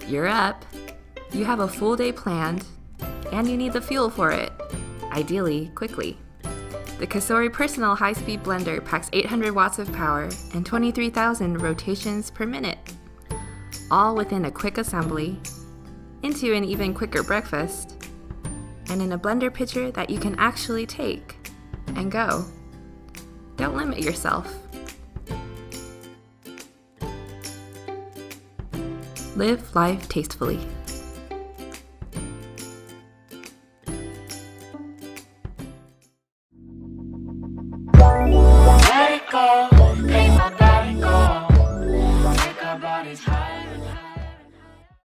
You're up. You have a full day planned, and you need the fuel for it, ideally quickly. The COSORI Personal High-Speed Blender packs 800 watts of power and 23,000 rotations per minute, all within a quick assembly, into an even quicker breakfast, and in a blender pitcher that you can actually take and go. Don't limit yourself. Live life tastefully. Let it go, make my body go. Make our bodies higher and higher.